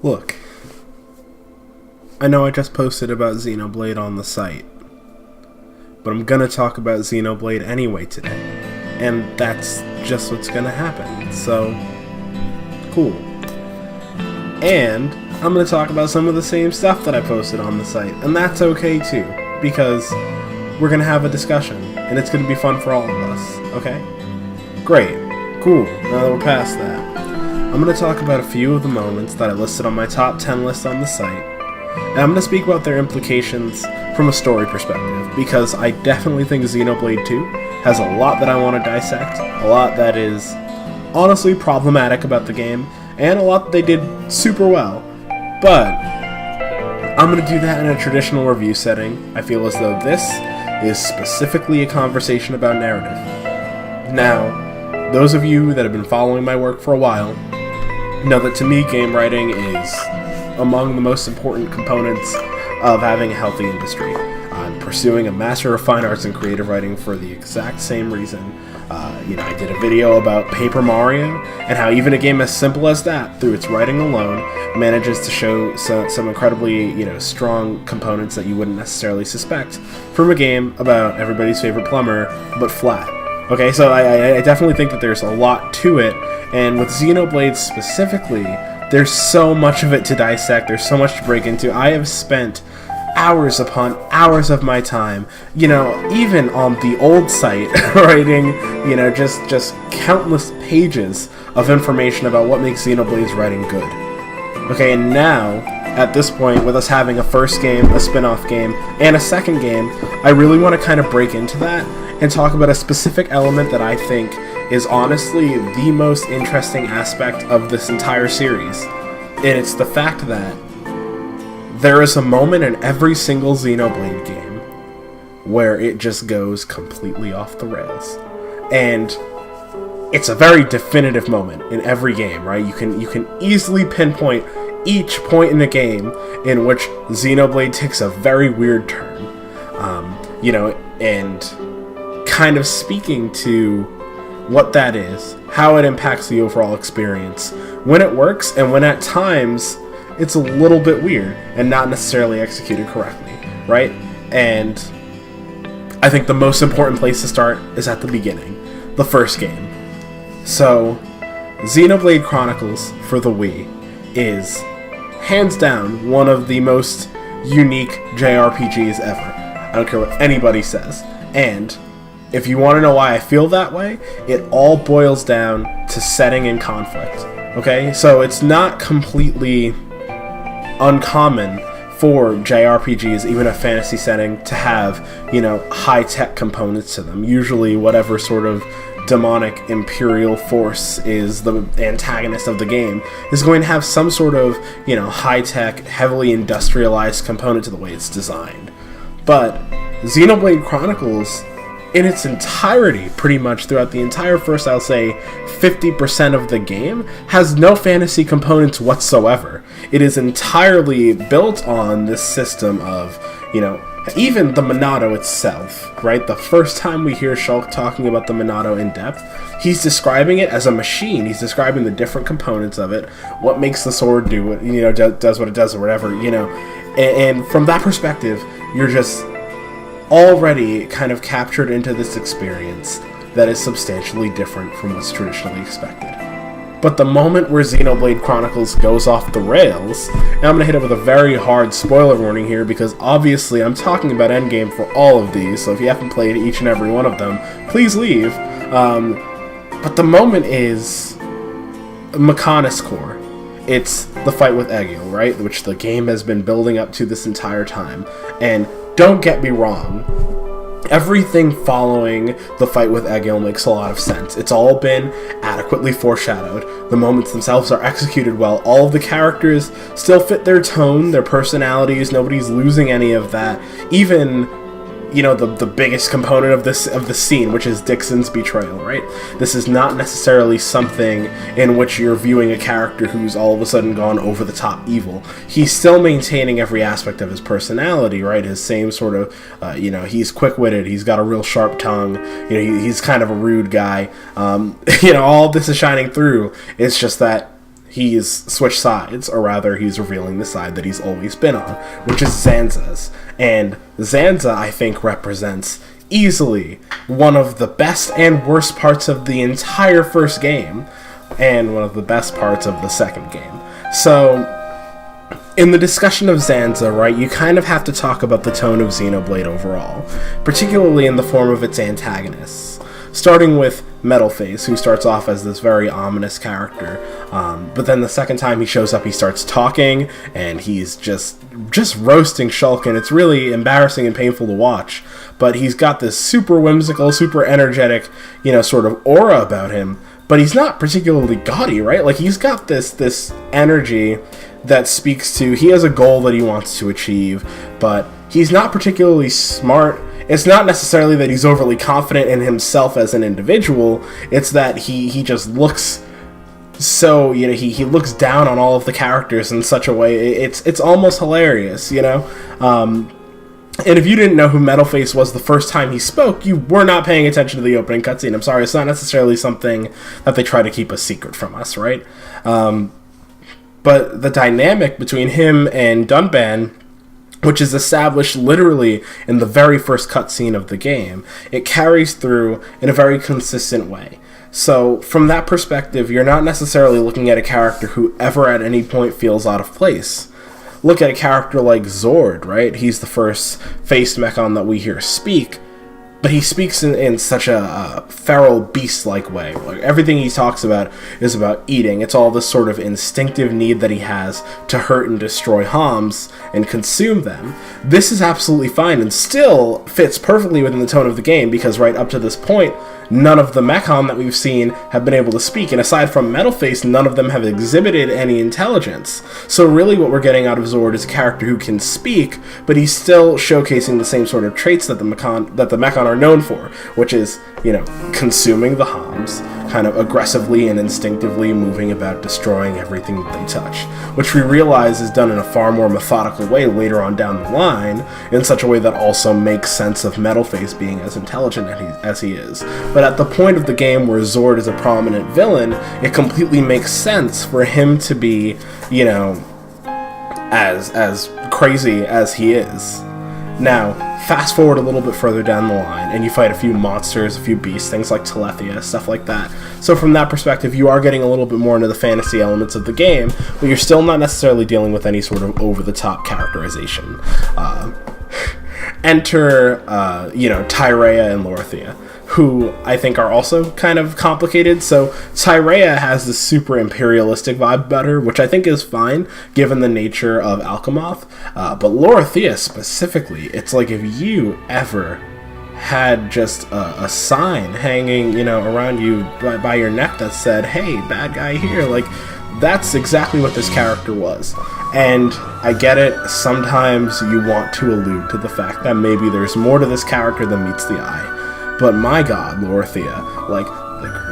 Look, I know I just posted about Xenoblade on the site, but I'm gonna talk about Xenoblade anyway today, and that's just what's gonna happen, so cool. And I'm gonna talk about some of the same stuff that I posted on the site, and that's okay too, because we're gonna have a discussion, and it's gonna be fun for all of us, okay? Great. Cool. Now that we're past that, I'm going to talk about a few of the moments that I listed on my top 10 list on the site, and I'm going to speak about their implications from a story perspective, because I definitely think Xenoblade 2 has a lot that I want to dissect, a lot that is honestly problematic about the game, and a lot that they did super well, but I'm going to do that in a traditional review setting. I feel as though this is specifically a conversation about narrative. Now, those of you that have been following my work for a while know that to me game writing is among the most important components of having a healthy industry. I'm pursuing a Master of Fine Arts in Creative Writing for the exact same reason. I did a video about Paper Mario and how even a game as simple as that, through its writing alone, manages to show some incredibly strong components that you wouldn't necessarily suspect from a game about everybody's favorite plumber, but flat. Okay, so I definitely think that there's a lot to it, and with Xenoblade specifically, there's so much of it to dissect, there's so much to break into. I have spent hours upon hours of my time, even on the old site, writing, just countless pages of information about what makes Xenoblade's writing good. Okay, and now, at this point, with us having a first game, a spin-off game, and a second game, I really want to kind of break into that and talk about a specific element that I think is honestly the most interesting aspect of this entire series. And it's the fact that there is a moment in every single Xenoblade game where it just goes completely off the rails. And it's a very definitive moment in every game, right? You can easily pinpoint each point in the game in which Xenoblade takes a very weird turn. And kind of speaking to what that is, how it impacts the overall experience, when it works, and when at times it's a little bit weird and not necessarily executed correctly, right? And I think the most important place to start is at the beginning, the first game. So, Xenoblade Chronicles for the Wii is, hands down, one of the most unique JRPGs ever. I don't care what anybody says. And if you want to know why I feel that way, it all boils down to setting and conflict. Okay? So it's not completely uncommon for JRPGs, even a fantasy setting, to have, high-tech components to them. Usually whatever sort of demonic imperial force is the antagonist of the game is going to have some sort of, high-tech, heavily industrialized component to the way it's designed. But Xenoblade Chronicles, in its entirety, pretty much throughout the entire first, I'll say, 50% of the game, has no fantasy components whatsoever. It is entirely built on this system of, even the Monado itself, right? The first time we hear Shulk talking about the Monado in depth, he's describing it as a machine. He's describing the different components of it, what makes the sword do what, does what it does or whatever, And from that perspective, you're just already kind of captured into this experience that is substantially different from what's traditionally expected. But the moment where Xenoblade Chronicles goes off the rails, and I'm going to hit it with a very hard spoiler warning here, because obviously I'm talking about endgame for all of these, so if you haven't played each and every one of them, please leave. But the moment is Mechanis Core. It's the fight with Egil, right? Which the game has been building up to this entire time. And don't get me wrong, everything following the fight with Egil makes a lot of sense. It's all been adequately foreshadowed. The moments themselves are executed well. All of the characters still fit their tone, their personalities. Nobody's losing any of that. Even, the biggest component of the scene, which is Dixon's betrayal, right? This is not necessarily something in which you're viewing a character who's all of a sudden gone over the top evil. He's still maintaining every aspect of his personality, right? His same sort of, he's quick-witted, he's got a real sharp tongue, he's kind of a rude guy. All this is shining through. It's just that he's switched sides, or rather he's revealing the side that he's always been on, which is Zanza's. And Zanza, I think, represents easily one of the best and worst parts of the entire first game, and one of the best parts of the second game. So, in the discussion of Zanza, right, you kind of have to talk about the tone of Xenoblade overall, particularly in the form of its antagonists. Starting with Metalface, who starts off as this very ominous character, but then the second time he shows up, he starts talking, and he's just roasting Shulk, and it's really embarrassing and painful to watch. But he's got this super whimsical, super energetic, sort of aura about him, but he's not particularly gaudy, right? Like, he's got this energy that speaks to, he has a goal that he wants to achieve, but he's not particularly smart. It's not necessarily that he's overly confident in himself as an individual, it's that he just looks so, he looks down on all of the characters in such a way, it's almost hilarious, and if you didn't know who Metalface was the first time he spoke, you were not paying attention to the opening cutscene. I'm sorry, it's not necessarily something that they try to keep a secret from us, right? But the dynamic between him and Dunban, which is established literally in the very first cutscene of the game, it carries through in a very consistent way. So, from that perspective, you're not necessarily looking at a character who ever at any point feels out of place. Look at a character like Zord, right? He's the first faced Mechon that we hear speak, but he speaks in such a feral, beast-like way. Like, everything he talks about is about eating. It's all this sort of instinctive need that he has to hurt and destroy Homs and consume them. This is absolutely fine and still fits perfectly within the tone of the game, because right up to this point, none of the Mechon that we've seen have been able to speak, and aside from Metalface, none of them have exhibited any intelligence. So really what we're getting out of Zord is a character who can speak, but he's still showcasing the same sort of traits that the Mechon are known for, which is, consuming the Homs, kind of aggressively and instinctively moving about destroying everything that they touch, which we realize is done in a far more methodical way later on down the line, in such a way that also makes sense of Metalface being as intelligent as he is. But at the point of the game where Zord is a prominent villain, it completely makes sense for him to be, as crazy as he is. Now, fast forward a little bit further down the line, and you fight a few monsters, a few beasts, things like Telethia, stuff like that. So from that perspective, you are getting a little bit more into the fantasy elements of the game, but you're still not necessarily dealing with any sort of over-the-top characterization. Enter, Tyrea and Lorithia, who I think are also kind of complicated. So Tyrea has this super imperialistic vibe about her, which I think is fine, given the nature of Alchemoth. But Lorithia specifically, it's like if you ever had just a sign hanging, around you by your neck that said, "Hey, bad guy here," like, that's exactly what this character was. And I get it, sometimes you want to allude to the fact that maybe there's more to this character than meets the eye. But my god, Lorithia, like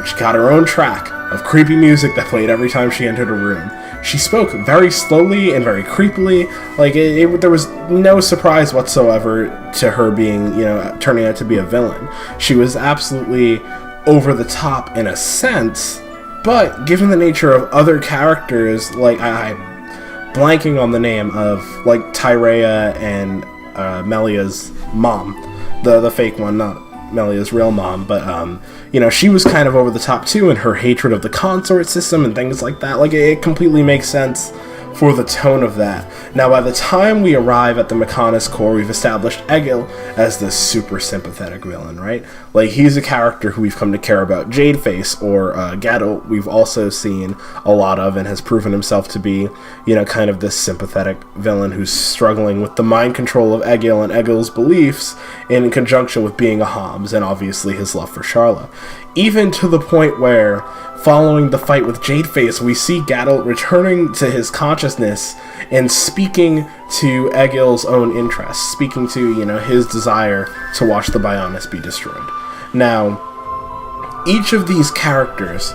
she got her own track of creepy music that played every time she entered a room. She spoke very slowly and very creepily, like there was no surprise whatsoever to her being, turning out to be a villain. She was absolutely over the top in a sense, but given the nature of other characters, like I'm blanking on the name of, like, Tyrea and Melia's mom, the fake one, not Melia's real mom, but she was kind of over the top too, and her hatred of the consort system and things like that. Like, it completely makes sense for the tone of that. Now, by the time we arrive at the Mechonis core, we've established Egil as this super sympathetic villain, right? Like, he's a character who we've come to care about. Jadeface, or Gadol, we've also seen a lot of, and has proven himself to be, kind of this sympathetic villain who's struggling with the mind control of Egil and Egil's beliefs in conjunction with being a Homs, and obviously his love for Sharla. Even to the point where, following the fight with Jadeface, we see Gadol returning to his consciousness and speaking to Egil's own interests, speaking to, his desire to watch the Bionis be destroyed. Now, each of these characters,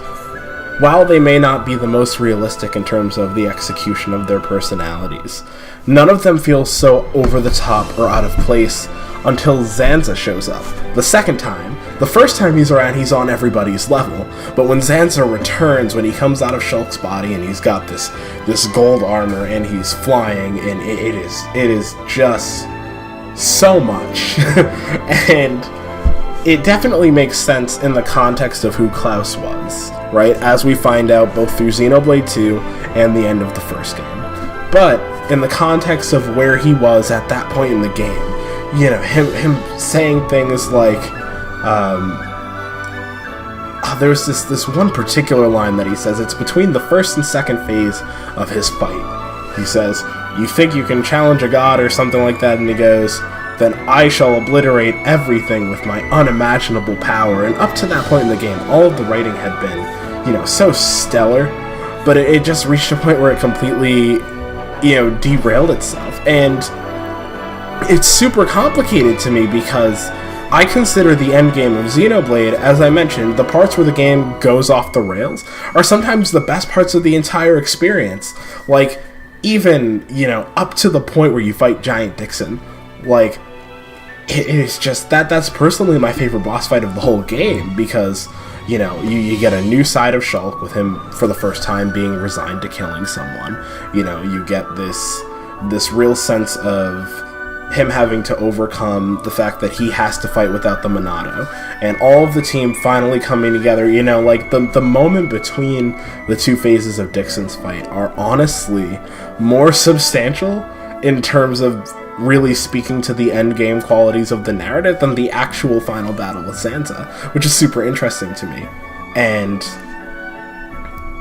while they may not be the most realistic in terms of the execution of their personalities, none of them feel so over the top or out of place until Zanza shows up. The second time. The first time he's around, he's on everybody's level. But when Zanza returns, when he comes out of Shulk's body and he's got this gold armor and he's flying, and it is just so much. And it definitely makes sense in the context of who Klaus was, right? As we find out both through Xenoblade 2 and the end of the first game. But in the context of where he was at that point in the game, you know, him saying things like, there's this one particular line that he says. It's between the first and second phase of his fight. He says, "You think you can challenge a god," or something like that, and he goes, "Then I shall obliterate everything with my unimaginable power." And up to that point in the game, all of the writing had been, you know, so stellar, but it just reached a point where it completely, you know, derailed itself. And it's super complicated to me because I consider the end game of Xenoblade, as I mentioned, the parts where the game goes off the rails are sometimes the best parts of the entire experience. Like, even, you know, up to the point where you fight Giant Dixon. Like, it is just, that's personally my favorite boss fight of the whole game, because, you know, you get a new side of Shulk with him for the first time being resigned to killing someone. You know, you get this real sense of him having to overcome the fact that he has to fight without the Monado, and all of the team finally coming together. You know, like, the moment between the two phases of Dixon's fight are honestly more substantial in terms of really speaking to the end game qualities of the narrative than the actual final battle with Zanza, which is super interesting to me. And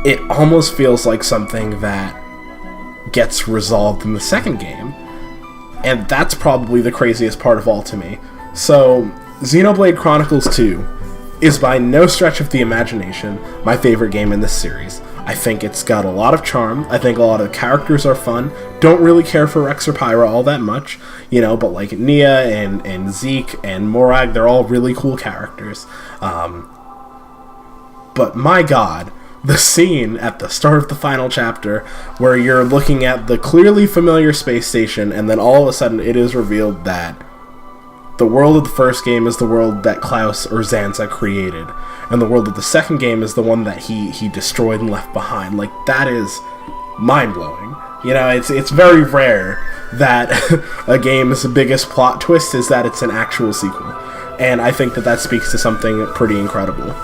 it almost feels like something that gets resolved in the second game. And that's probably the craziest part of all to me. So, Xenoblade Chronicles 2 is by no stretch of the imagination my favorite game in this series. I think it's got a lot of charm. I think a lot of the characters are fun. Don't really care for Rex or Pyra all that much, you know, but like Nia and Zeke and Morag, they're all really cool characters. But my god, the scene at the start of the final chapter where you're looking at the clearly familiar space station, and then all of a sudden it is revealed that the world of the first game is the world that Klaus or Zanza created, and the world of the second game is the one that he destroyed and left behind. Like, that is mind-blowing. You know, it's very rare that a game's biggest plot twist is that it's an actual sequel, and I think that speaks to something pretty incredible.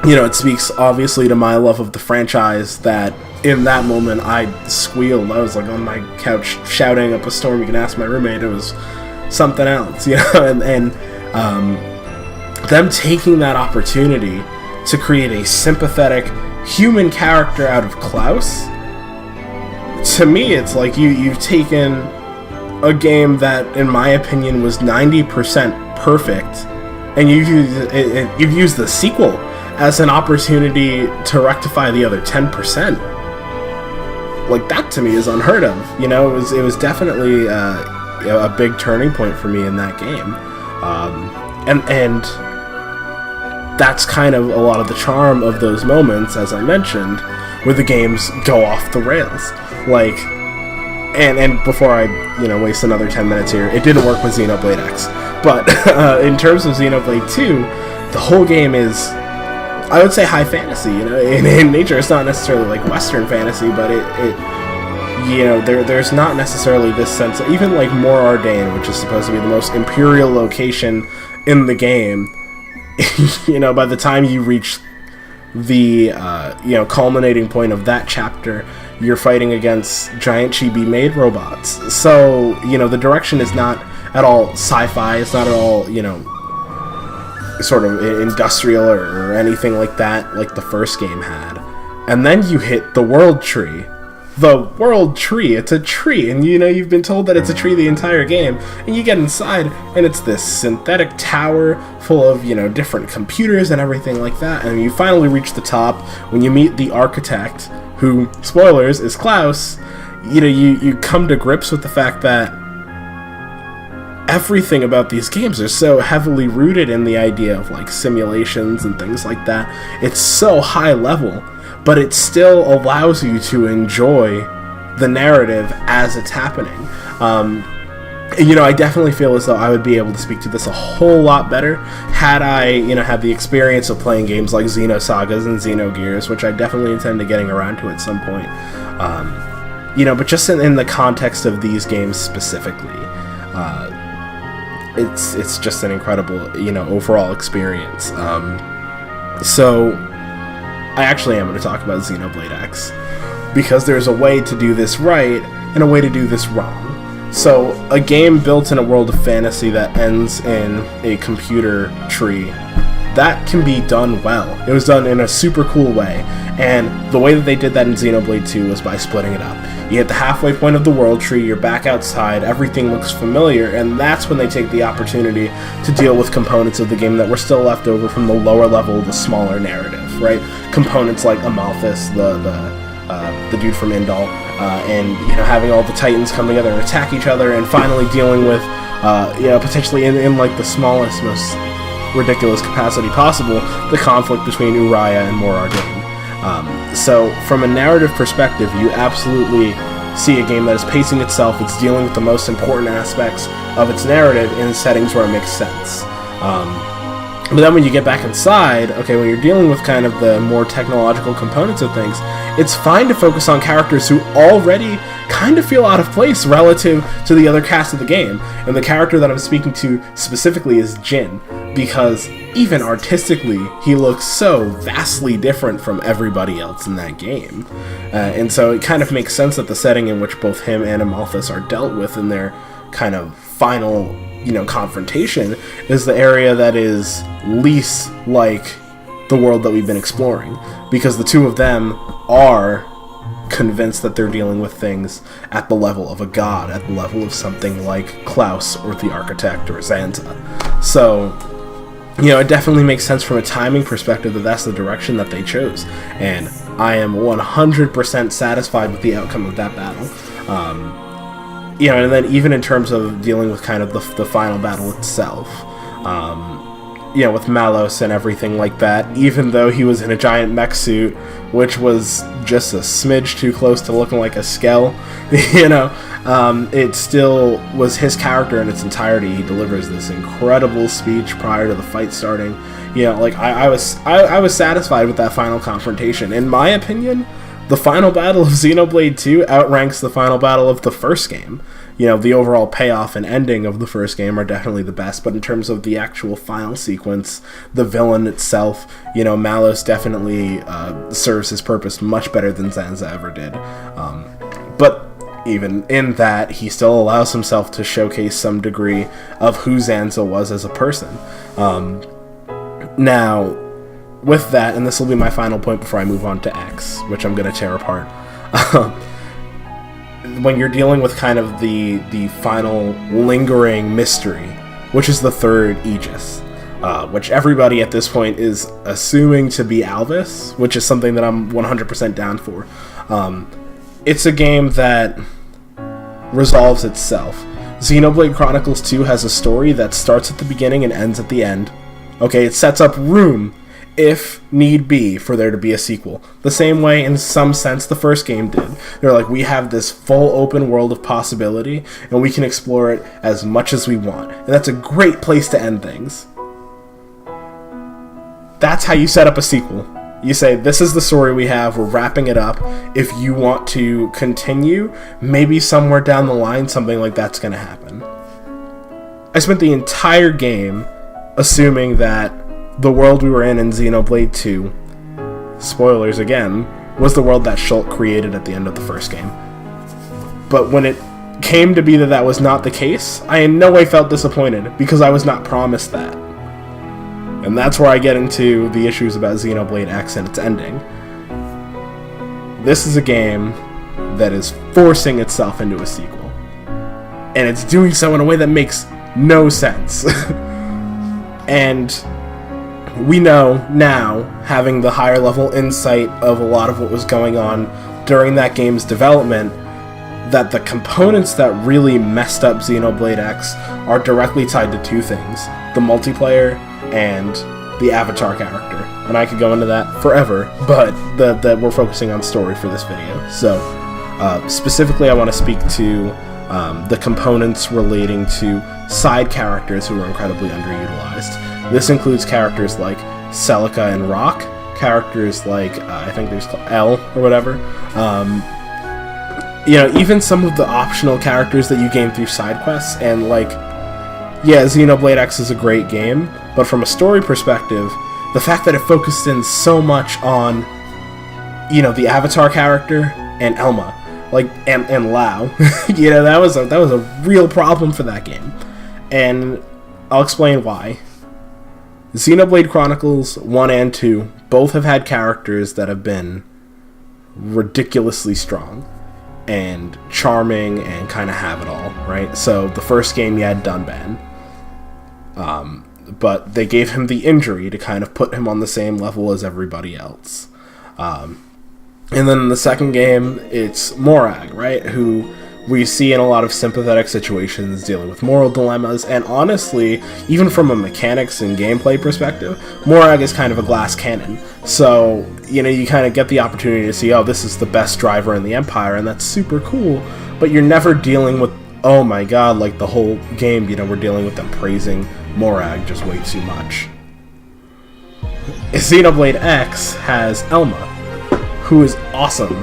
You know, it speaks obviously to my love of the franchise, that in that moment I squealed. I was like on my couch shouting up a storm. You can ask my roommate. It was something else, you know. And them taking that opportunity to create a sympathetic human character out of Klaus, to me it's like you've taken a game that, in my opinion, was 90% perfect, and you've used the sequel as an opportunity to rectify the other 10%. Like, that to me is unheard of. You know, it was definitely a big turning point for me in that game. And that's kind of a lot of the charm of those moments, as I mentioned, where the games go off the rails. Like, and before I, you know, waste another 10 minutes here, it didn't work with Xenoblade X. But in terms of Xenoblade 2, the whole game is, I would say, high fantasy. You know, in nature, it's not necessarily like Western fantasy, but it you know, there's not necessarily this sense of, even like Mor Ardain, which is supposed to be the most imperial location in the game. You know, by the time you reach the you know, culminating point of that chapter, you're fighting against giant chibi maid robots. So, you know, the direction is not at all sci-fi. It's not at all, you know, sort of industrial or anything like that, like the first game had. And then you hit the world tree. The world tree, it's a tree, and you know, you've been told that it's a tree the entire game, and you get inside, and it's this synthetic tower full of, you know, different computers and everything like that, and you finally reach the top when you meet the architect, who, spoilers, is Klaus. You know, you come to grips with the fact that everything about these games are so heavily rooted in the idea of, like, simulations and things like that. It's so high level, but it still allows you to enjoy the narrative as it's happening. you know, I definitely feel as though I would be able to speak to this a whole lot better had I, you know, had the experience of playing games like Xenosagas and Xenogears, which I definitely intend to getting around to at some point. You know, but just in the context of these games specifically, it's just an incredible, you know, overall experience. So I actually am going to talk about Xenoblade X, because there's a way to do this right and a way to do this wrong. So, a game built in a world of fantasy that ends in a computer tree, that can be done well. It was done in a super cool way, and the way that they did that in Xenoblade 2 was by splitting it up. You hit the halfway point of the world tree, you're back outside, everything looks familiar, and that's when they take the opportunity to deal with components of the game that were still left over from the lower level, the smaller narrative, right? Components like Amalthus, the dude from Indal, and, you know, having all the Titans come together and attack each other, and finally dealing with, you know, potentially in like the smallest, most ridiculous capacity possible, the conflict between Uriah and Morardain. So from a narrative perspective, you absolutely see a game that is pacing itself. It's dealing with the most important aspects of its narrative in settings where it makes sense. But then when you get back inside, okay, when you're dealing with kind of the more technological components of things, it's fine to focus on characters who already kind of feel out of place relative to the other cast of the game. And the character that I'm speaking to specifically is Jin, because even artistically, he looks so vastly different from everybody else in that game. And so it kind of makes sense that the setting in which both him and Amalthus are dealt with in their kind of final, you know, confrontation is the area that is least like the world that we've been exploring, because the two of them are convinced that they're dealing with things at the level of a god, at the level of something like Klaus or the Architect or Zanza. So, you know, it definitely makes sense from a timing perspective that that's the direction that they chose, and I am 100% satisfied with the outcome of that battle. You know, and then even in terms of dealing with kind of the final battle itself, you know, with Malos and everything like that, even though he was in a giant mech suit, which was just a smidge too close to looking like a Skell, you know, it still was his character in its entirety. He delivers this incredible speech prior to the fight starting. You know, like, I was satisfied with that final confrontation. In my opinion, the final battle of Xenoblade 2 outranks the final battle of the first game. You know, the overall payoff and ending of the first game are definitely the best, but in terms of the actual final sequence, the villain itself, you know, Malos definitely serves his purpose much better than Zanza ever did. But even in that, he still allows himself to showcase some degree of who Zanza was as a person. Now, with that, and this will be my final point before I move on to X, which I'm going to tear apart. When you're dealing with kind of the final lingering mystery, which is the third Aegis, which everybody at this point is assuming to be Alvis, which is something that I'm 100% down for. It's a game that resolves itself. Xenoblade Chronicles 2 has a story that starts at the beginning and ends at the end. Okay, it sets up room, if need be, for there to be a sequel. The same way, in some sense, the first game did. They're like, we have this full open world of possibility, and we can explore it as much as we want. And that's a great place to end things. That's how you set up a sequel. You say, this is the story we have, we're wrapping it up. If you want to continue, maybe somewhere down the line, something like that's going to happen. I spent the entire game assuming that the world we were in Xenoblade 2, spoilers again, was the world that Schultz created at the end of the first game. But when it came to be that that was not the case, I in no way felt disappointed, because I was not promised that. And that's where I get into the issues about Xenoblade X and its ending. This is a game that is forcing itself into a sequel. And it's doing so in a way that makes no sense. And we know now, having the higher level insight of a lot of what was going on during that game's development, that the components that really messed up Xenoblade X are directly tied to two things: the multiplayer and the Avatar character. And I could go into that forever, but we're focusing on story for this video. So, specifically I want to speak to the components relating to side characters who are incredibly underutilized. This includes characters like Celica and Rock, characters like, I think there's L or whatever. Even some of the optional characters that you gain through side quests, and Xenoblade X is a great game, but from a story perspective, the fact that it focused in so much on, the Avatar character and Elma, and Lao, that was a real problem for that game, and I'll explain why. Xenoblade Chronicles 1 and 2 both have had characters that have been ridiculously strong and charming and kind of have it all, right? So the first game you had Dunban, but they gave him the injury to kind of put him on the same level as everybody else. And then in the second game, it's Morag, right? Who we see in a lot of sympathetic situations dealing with moral dilemmas, and honestly, even from a mechanics and gameplay perspective, Morag is kind of a glass cannon. So, you kind of get the opportunity to see, oh, this is the best driver in the Empire, and that's super cool, but you're never dealing with, oh my god, the whole game, we're dealing with them praising Morag just way too much. Xenoblade X has Elma, who is awesome.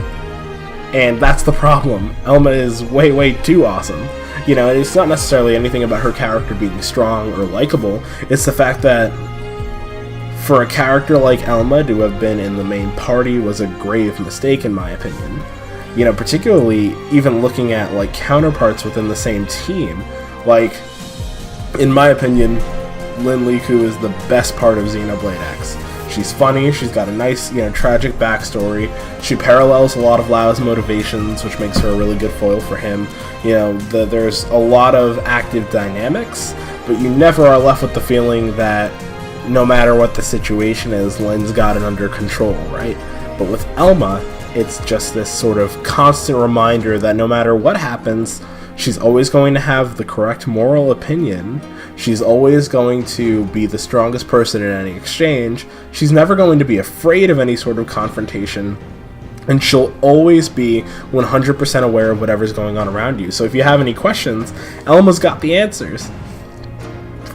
And that's the problem. Elma is way, way too awesome. It's not necessarily anything about her character being strong or likable. It's the fact that for a character like Elma to have been in the main party was a grave mistake, in my opinion. Particularly even looking at, counterparts within the same team. In my opinion, Lin Liku is the best part of Xenoblade X. She's funny, she's got a nice, tragic backstory. She parallels a lot of Lao's motivations, which makes her a really good foil for him. There's a lot of active dynamics, but you never are left with the feeling that no matter what the situation is, Lin's got it under control, right? But with Elma, it's just this sort of constant reminder that no matter what happens, she's always going to have the correct moral opinion. She's always going to be the strongest person in any exchange. She's never going to be afraid of any sort of confrontation. And she'll always be 100% aware of whatever's going on around you. So if you have any questions, Elma's got the answers.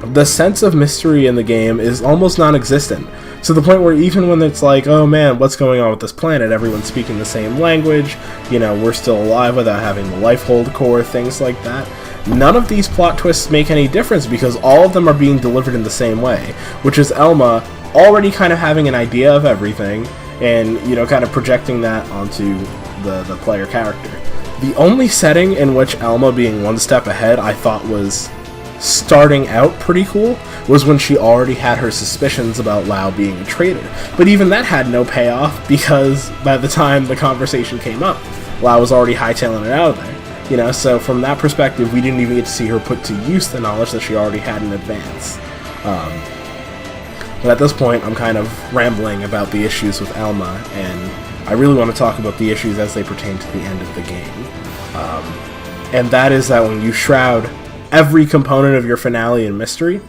The sense of mystery in the game is almost non-existent. To the point where even when it's oh man, what's going on with this planet? Everyone's speaking the same language. We're still alive without having the life hold core, things like that. None of these plot twists make any difference because all of them are being delivered in the same way, which is Elma already kind of having an idea of everything and, kind of projecting that onto the player character. The only setting in which Elma being one step ahead I thought was starting out pretty cool was when she already had her suspicions about Lao being a traitor. But even that had no payoff because by the time the conversation came up, Lao was already hightailing it out of there. So from that perspective, we didn't even get to see her put to use the knowledge that she already had in advance. But at this point, I'm kind of rambling about the issues with Elma, and I really want to talk about the issues as they pertain to the end of the game. And that is that when you shroud every component of your finale in mystery,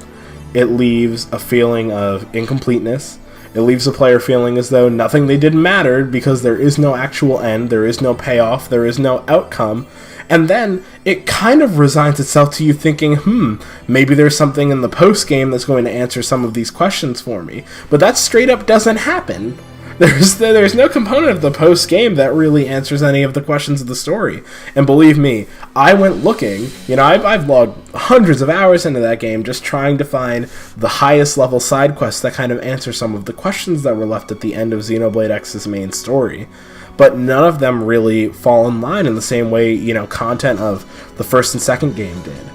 it leaves a feeling of incompleteness. It leaves the player feeling as though nothing they did mattered because there is no actual end, there is no payoff, there is no outcome. And then it kind of resigns itself to you thinking, maybe there's something in the post-game that's going to answer some of these questions for me. But that straight up doesn't happen. There's no component of the post-game that really answers any of the questions of the story. And believe me, I went looking, I've logged hundreds of hours into that game just trying to find the highest level side quests that kind of answer some of the questions that were left at the end of Xenoblade X's main story. But none of them really fall in line in the same way, content of the first and second game did.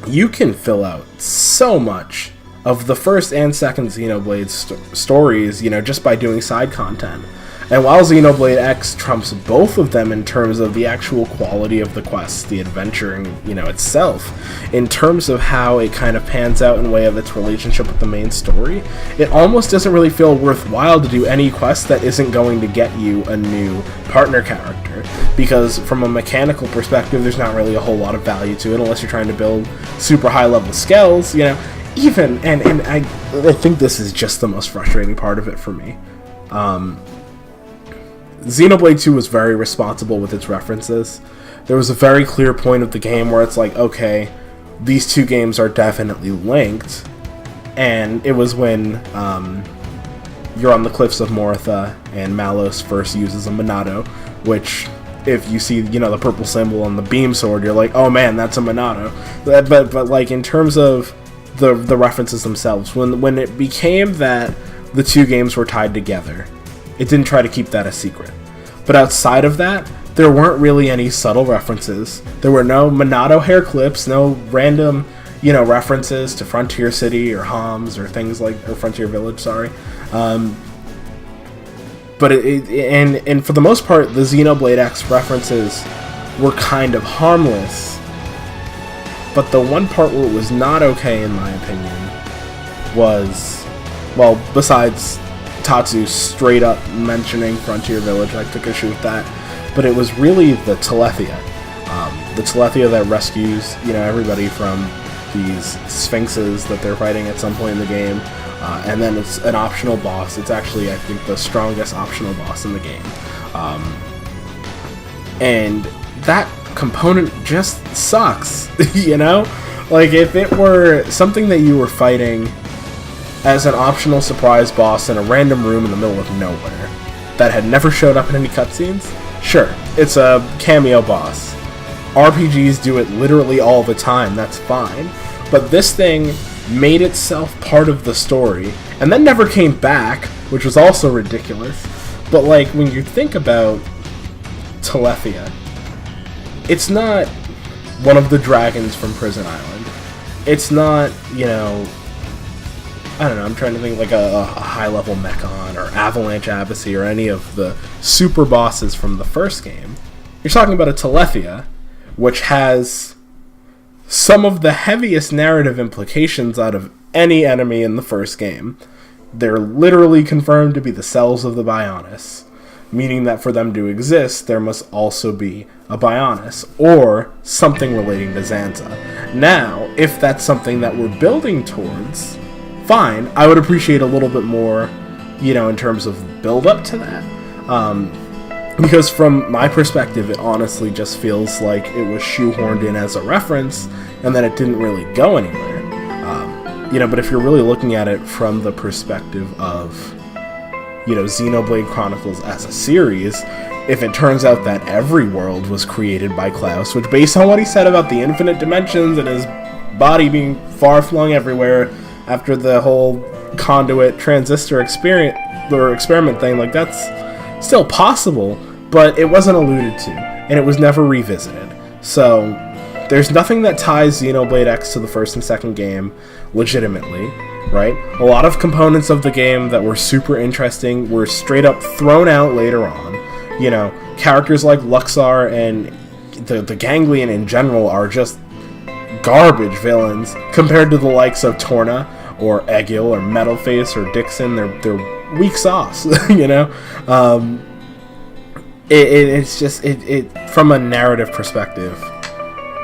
You can fill out so much of the first and second Xenoblade stories, just by doing side content. And while Xenoblade X trumps both of them in terms of the actual quality of the quests, the adventuring, itself, in terms of how it kind of pans out in a way of its relationship with the main story, it almost doesn't really feel worthwhile to do any quest that isn't going to get you a new partner character. Because from a mechanical perspective, there's not really a whole lot of value to it unless you're trying to build super high level skills, Even, and I think this is just the most frustrating part of it for me. Xenoblade 2 was very responsible with its references. There was a very clear point of the game where it's like, okay, these two games are definitely linked. And it was when you're on the cliffs of Moritha and Malos first uses a Monado, which, if you see, the purple symbol on the beam sword, you're like, oh man, that's a Monado. But like, in terms of the references themselves, when it became that the two games were tied together, it didn't try to keep that a secret. But outside of that, there weren't really any subtle references. There were no Monado hair clips, no random, references to Frontier City or Homs or things like, or Frontier Village, sorry. But and for the most part, the Xenoblade X references were kind of harmless. But the one part where it was not okay, in my opinion, was, well, besides Tatsu straight up mentioning Frontier Village, I took issue with that, but it was really the Telethia. The Telethia that rescues, everybody from these sphinxes that they're fighting at some point in the game. And then it's an optional boss. It's actually, I think, the strongest optional boss in the game. And that component just sucks, Like, if it were something that you were fighting as an optional surprise boss in a random room in the middle of nowhere that had never showed up in any cutscenes, sure, it's a cameo boss. RPGs do it literally all the time, that's fine. But this thing made itself part of the story, and then never came back, which was also ridiculous. But, like, when you think about Telethia, it's not one of the dragons from Prison Island. It's not, I don't know, I'm trying to think like a high-level Mechon or Avalanche Abyssy or any of the super bosses from the first game. You're talking about a Telethia, which has some of the heaviest narrative implications out of any enemy in the first game. They're literally confirmed to be the cells of the Bionis, meaning that for them to exist, there must also be a Bionis, or something relating to Zanza. Now, if that's something that we're building towards, fine, I would appreciate a little bit more, in terms of build-up to that. Because from my perspective, it honestly just feels like it was shoehorned in as a reference, and then it didn't really go anywhere. But if you're really looking at it from the perspective of, Xenoblade Chronicles as a series, if it turns out that every world was created by Klaus, which based on what he said about the infinite dimensions and his body being far-flung everywhere after the whole conduit transistor experiment thing, like, that's still possible, but it wasn't alluded to, and it was never revisited. So, there's nothing that ties Xenoblade X to the first and second game legitimately, right? A lot of components of the game that were super interesting were straight up thrown out later on. Characters like Luxar and the Ganglion in general are just garbage villains compared to the likes of Torna or Egil or Metalface or Dixon. They're weak sauce, It's just from a narrative perspective,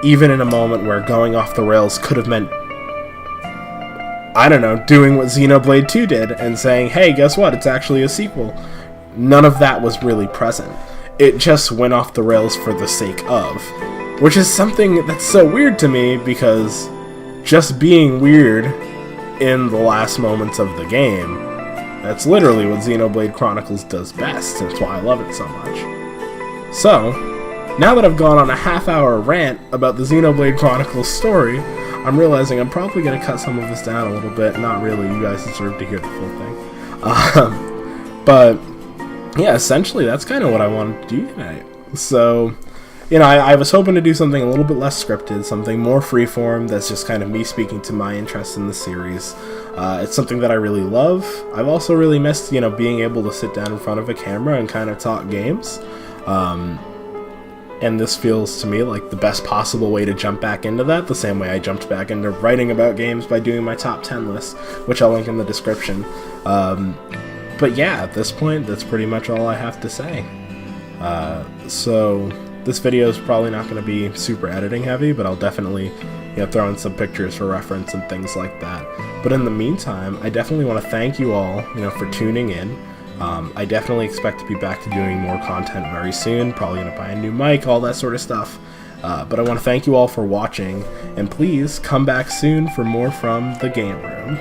even in a moment where going off the rails could have meant, I don't know, doing what Xenoblade 2 did and saying, hey, guess what, it's actually a sequel. None of that was really present. It just went off the rails for the sake of, which is something that's so weird to me, because just being weird in the last moments of the game, that's literally what Xenoblade Chronicles does best. That's why I love it so much. So, now that I've gone on a half-hour rant about the Xenoblade Chronicles story, I'm realizing I'm probably going to cut some of this down a little bit. Not really, you guys deserve to hear the full thing. But, yeah, essentially that's kind of what I wanted to do tonight. So, I was hoping to do something a little bit less scripted, something more freeform, that's just kind of me speaking to my interest in the series. It's something that I really love. I've also really missed, being able to sit down in front of a camera and kind of talk games. And this feels to me like the best possible way to jump back into that, the same way I jumped back into writing about games by doing my top 10 list, which I'll link in the description. But yeah, at this point, that's pretty much all I have to say. So this video is probably not going to be super editing heavy, but I'll definitely throw in some pictures for reference and things like that. But in the meantime, I definitely want to thank you all, for tuning in. I definitely expect to be back to doing more content very soon. Probably going to buy a new mic, all that sort of stuff. But I want to thank you all for watching, and please come back soon for more from the Game Room.